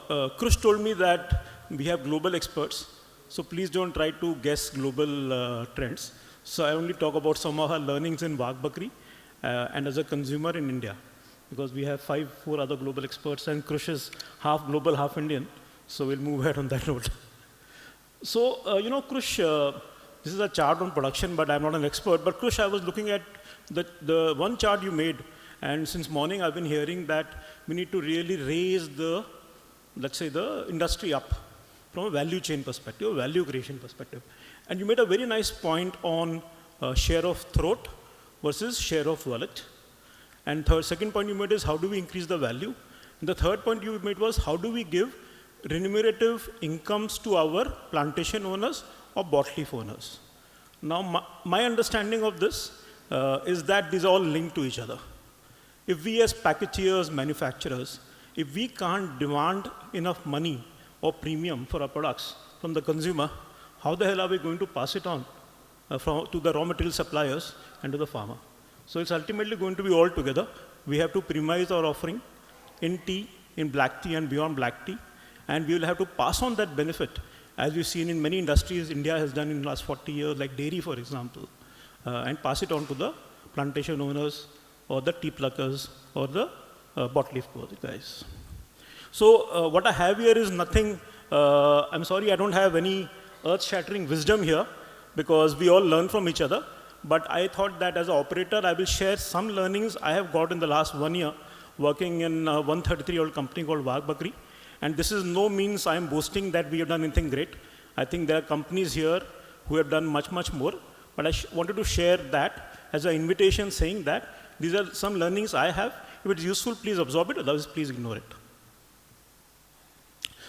Krush told me that we have global experts, so please don't try to guess global trends. So I only talk about some of our learnings in Wagh Bakri and as a consumer in India, because we have 4 other global experts, and Krush is half global, half Indian. So we'll move ahead on that note. So, Krush, this is a chart on production, but I'm not an expert. But Krush, I was looking at the one chart you made, and since morning I've been hearing that we need to really raise the, let's say, the industry up from a value chain perspective, value creation perspective. And you made a very nice point on share of throat versus share of wallet. And second point you made is how do we increase the value? And the third point you made was how do we give remunerative incomes to our plantation owners or bottle leaf owners. Now, my understanding of this is that these are all linked to each other. If we as packeteers, manufacturers, if we can't demand enough money or premium for our products from the consumer, how the hell are we going to pass it on to the raw material suppliers and to the farmer? So it's ultimately going to be all together. We have to premiumize our offering in tea, in black tea and beyond black tea, and we will have to pass on that benefit, as we've seen in many industries India has done in the last 40 years, like dairy, for example, and pass it on to the plantation owners or the tea pluckers or the bottle leaf guys. So what I have here is nothing, I'm sorry I don't have any earth-shattering wisdom here, because we all learn from each other, but I thought that as an operator I will share some learnings I have got in the last 1 year working in a 133-year-old company called Wagh Bakri. And this is no means I am boasting that we have done anything great. I think there are companies here who have done much, much more. But I wanted to share that as an invitation, saying that these are some learnings I have. If it's useful, please absorb it. Otherwise, please ignore it.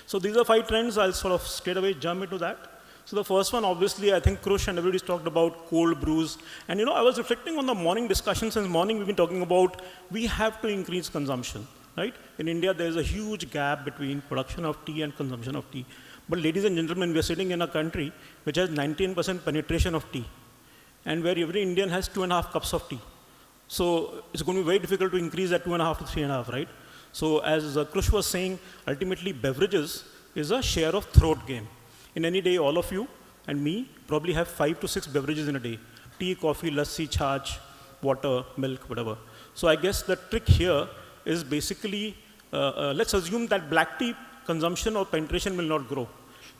So these are 5 trends. I'll sort of straight away jump into that. So the first one, obviously, I think Krush and everybody's talked about cold brews. And I was reflecting on the morning discussion. Since morning, we've been talking about we have to increase consumption. Right? In India, there is a huge gap between production of tea and consumption of tea. But ladies and gentlemen, we are sitting in a country which has 19% penetration of tea, and where every Indian has 2.5 cups of tea. So it's going to be very difficult to increase that 2.5 to 3.5, right? So as Krush was saying, ultimately beverages is a share of throat game. In any day, all of you and me probably have 5 to 6 beverages in a day. Tea, coffee, lassi, chach, water, milk, whatever. So I guess the trick here is basically, let's assume that black tea consumption or penetration will not grow.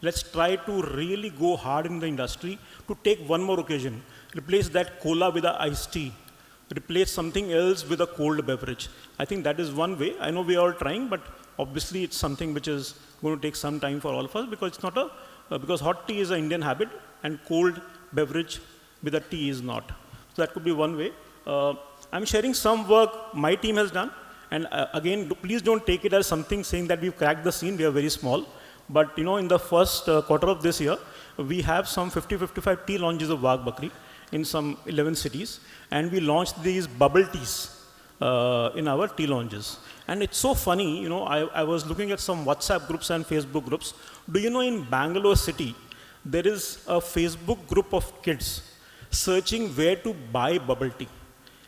Let's try to really go hard in the industry to take one more occasion. Replace that cola with a iced tea. Replace something else with a cold beverage. I think that is one way. I know we are all trying, but obviously it's something which is going to take some time for all of us, because it's not because hot tea is an Indian habit and cold beverage with a tea is not. So that could be one way. I'm sharing some work my team has done. And again, please don't take it as something saying that we've cracked the scene. We are very small. But in the first quarter of this year, we have some 50-55 tea launches of Wagh Bakri in some 11 cities. And we launched these bubble teas in our tea launches. And it's so funny, I was looking at some WhatsApp groups and Facebook groups. Do you know in Bangalore city, there is a Facebook group of kids searching where to buy bubble tea.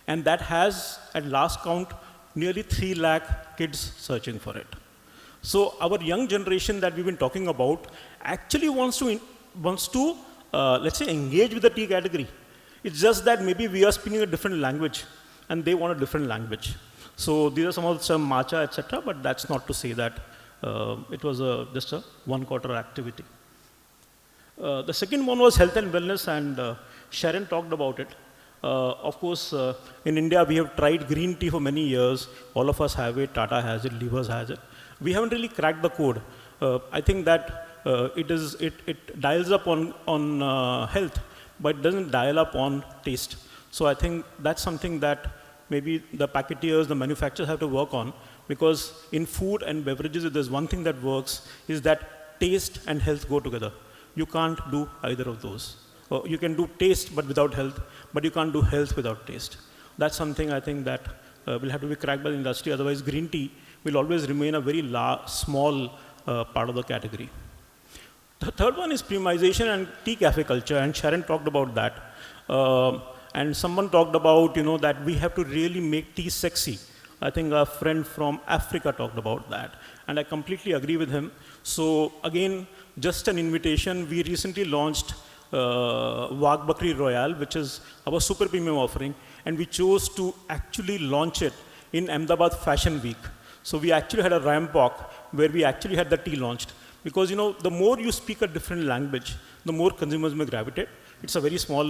And that has, at last count, nearly 3 lakh kids searching for it. So our young generation that we've been talking about actually wants to let's say, engage with the tea category. It's just that maybe we are speaking a different language and they want a different language. So these are some matcha, etc. But that's not to say that it was just a 1 quarter activity. The second one was health and wellness, and Sharon talked about it. Of course, in India, we have tried green tea for many years. All of us have it. Tata has it. Levers has it. We haven't really cracked the code. I think that it dials up on health, but it doesn't dial up on taste. So I think that's something that maybe the packeteers, the manufacturers have to work on, because in food and beverages, if there's one thing that works, is that taste and health go together. You can't do either of those. You can do taste but without health, but you can't do health without taste. That's something I think that will have to be cracked by the industry. Otherwise, green tea will always remain a very small part of the category. The third one is premiumization and tea cafe culture, and Sharon talked about that. And someone talked about that we have to really make tea sexy. I think a friend from Africa talked about that. And I completely agree with him. So again, just an invitation. We recently launched Wagh Bakri Royale, which is our super premium offering. And we chose to actually launch it in Ahmedabad Fashion Week. So we actually had a ramp walk where we actually had the tea launched. Because the more you speak a different language, the more consumers may gravitate. It's a very small,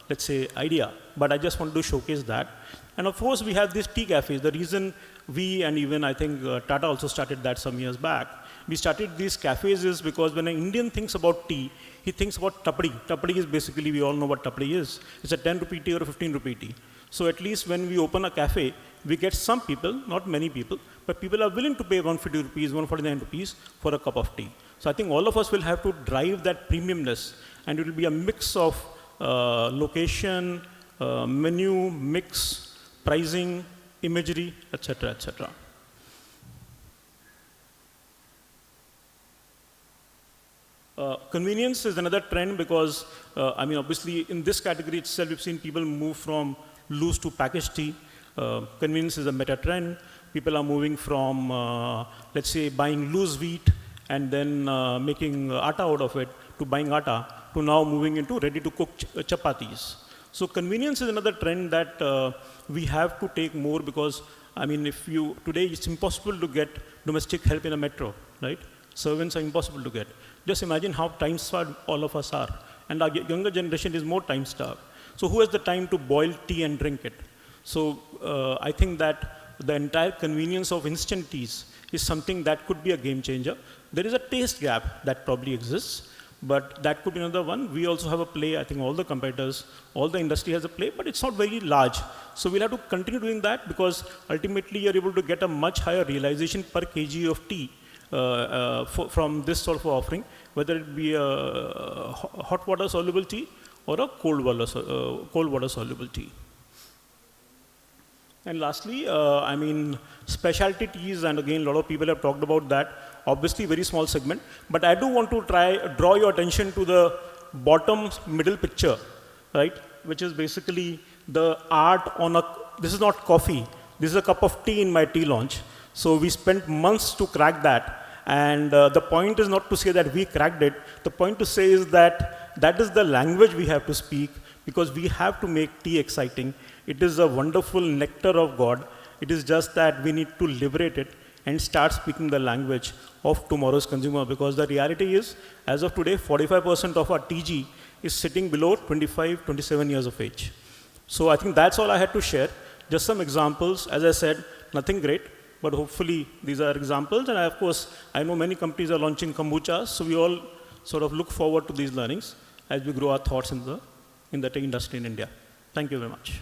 let's say, idea, but I just wanted to showcase that. And of course, we have these tea cafes. The reason we, and even I think Tata also started that some years back, we started these cafes is because when an Indian thinks about tea, he thinks about tapdi. Tapdi is basically, we all know what tapdi is. It's a 10 rupee tea or a 15 rupee tea. So at least when we open a cafe, we get some people, not many people, but people are willing to pay 150 rupees, 149 rupees for a cup of tea. So I think all of us will have to drive that premiumness, and it will be a mix of location, menu, mix, pricing, imagery, etc., etc. Convenience is another trend because, I mean, obviously in this category itself, we've seen people move from loose to packaged tea. Convenience is a meta trend. People are moving from, let's say, buying loose wheat and then making atta out of it to buying atta to now moving into ready-to-cook chapatis. So convenience is another trend that we have to take more because, I mean, today it's impossible to get domestic help in a metro, right? Servants are impossible to get. Just imagine how time-starved all of us are. And our younger generation is more time-starved. So who has the time to boil tea and drink it? So I think that the entire convenience of instant teas is something that could be a game changer. There is a taste gap that probably exists, but that could be another one. We also have a play. I think all the competitors, all the industry has a play, but it's not very large. So we'll have to continue doing that because ultimately you're able to get a much higher realization per kg of tea from this sort of offering, whether it be a hot water soluble tea or a cold water soluble tea. And lastly, I mean, specialty teas, and again, a lot of people have talked about that. Obviously, very small segment, but I do want to draw your attention to the bottom middle picture, right? Which is basically the art on this is not coffee. This is a cup of tea in my tea launch. So we spent months to crack that. And the point is not to say that we cracked it. The point to say is that that is the language we have to speak because we have to make tea exciting. It is a wonderful nectar of God. It is just that we need to liberate it and start speaking the language of tomorrow's consumer because the reality is, as of today, 45% of our TG is sitting below 25, 27 years of age. So I think that's all I had to share. Just some examples. As I said, nothing great, but hopefully these are examples. And of course, I know many companies are launching kombuchas, so we all sort of look forward to these learnings as we grow our thoughts in the tea industry in India. Thank you very much.